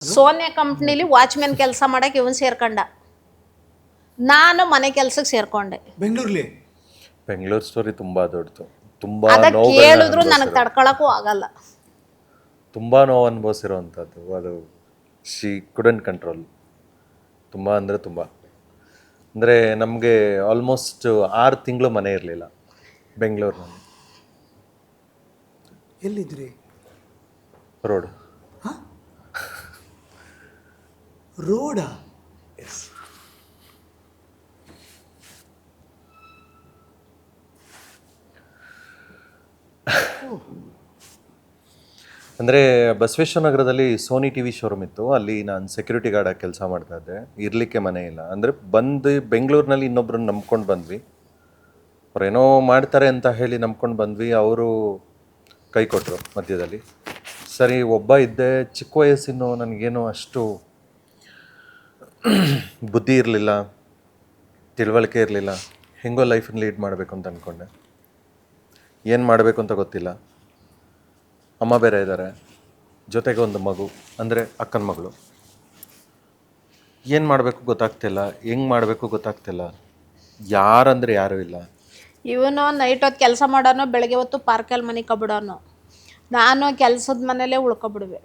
Sonia ಕಂಪ್ನಿಲಿ watchmen ಕೆಲಸ ಮಾಡಕ್ಕೆ ಇವನ್ ಸೇರ್ಕೊಂಡ. ನಾನು ಮನೆ ಕೆಲ್ಸಕ್ಕೆ ಸೇರ್ಕೊಂಡೆ. ಬೆಂಗಳೂರು ಸ್ಟೋರಿ ತುಂಬಾ ದೊಡ್ಡದು. ತುಂಬಾ ಅದಕ್ಕೆ ಕೇಳಿದ್ರು ನನಗೆ ತಡ್ಕೊಳಕ್ಕೂ ಆಗಲ್ಲ. ತುಂಬಾ ನೋವು ಅನುಭವಿಸಿರುವಂಥದ್ದು ಅದು. She couldn't control. ತುಂಬ ಅಂದರೆ ತುಂಬ. ಅಂದರೆ ನಮಗೆ ಆಲ್ಮೋಸ್ಟ್ 6 ತಿಂಗಳು ಮನೆ ಇರಲಿಲ್ಲ ಬೆಂಗಳೂರಿನಲ್ಲಿ. ಎಲ್ಲಿದ್ರಿ? ರೋಡ್. ರೋಡಾ? ಎಸ್. ಅಂದರೆ ಬಸವೇಶ್ವರ ನಗರದಲ್ಲಿ ಸೋನಿ ಟಿ ವಿ ಶೋರೂಮ್ ಇತ್ತು. ಅಲ್ಲಿ ನಾನು ಸೆಕ್ಯೂರಿಟಿ ಗಾರ್ಡಾಗಿ ಕೆಲಸ ಮಾಡ್ತಾ ಇದ್ದೆ. ಇರಲಿಕ್ಕೆ ಮನೆ ಇಲ್ಲ. ಅಂದರೆ ಬಂದು ಬೆಂಗಳೂರಿನಲ್ಲಿ ಇನ್ನೊಬ್ರನ್ನ ನಂಬ್ಕೊಂಡು ಬಂದ್ವಿ. ಅವ್ರೇನೋ ಮಾಡ್ತಾರೆ ಅಂತ ಹೇಳಿ ನಂಬ್ಕೊಂಡು ಬಂದ್ವಿ. ಅವರು ಕೈ ಕೊಟ್ಟರು ಮಧ್ಯದಲ್ಲಿ. ಸರಿ ಒಬ್ಬ ಇದ್ದೆ, ಚಿಕ್ಕ ವಯಸ್ಸಿನ ನನಗೇನು ಅಷ್ಟು ಬುದ್ಧಿ ಇರಲಿಲ್ಲ, ತಿಳುವಳಿಕೆ ಇರಲಿಲ್ಲ. ಹೆಂಗೋ ಲೈಫನ್ನು ಲೀಡ್ ಮಾಡಬೇಕು ಅಂತ ಅಂದ್ಕೊಂಡೆ. ಏನು ಮಾಡಬೇಕು ಅಂತ ಗೊತ್ತಿಲ್ಲ. ಅಮ್ಮ ಬೇರೆ ಇದ್ದಾರೆ, ಜೊತೆಗೆ ಒಂದು ಮಗು, ಅಂದರೆ ಅಕ್ಕನ ಮಗಳು. ಏನು ಮಾಡಬೇಕು ಗೊತ್ತಾಗ್ತಿಲ್ಲ, ಹೆಂಗೆ ಮಾಡಬೇಕು ಗೊತ್ತಾಗ್ತಿಲ್ಲ. ಯಾರಂದರೆ ಯಾರೂ ಇಲ್ಲ. ಇವನು ನೈಟ್ ಹೊತ್ತು ಕೆಲಸ ಮಾಡೋನು, ಬೆಳಗ್ಗೆ ಹೊತ್ತು ಪಾರ್ಕಲ್ಲಿ ಮನೆ ಕಬಿಡೋನು. ನಾನು ಕೆಲಸದ ಮನೇಲೇ ಉಳ್ಕೊಬಿಡುವೆ.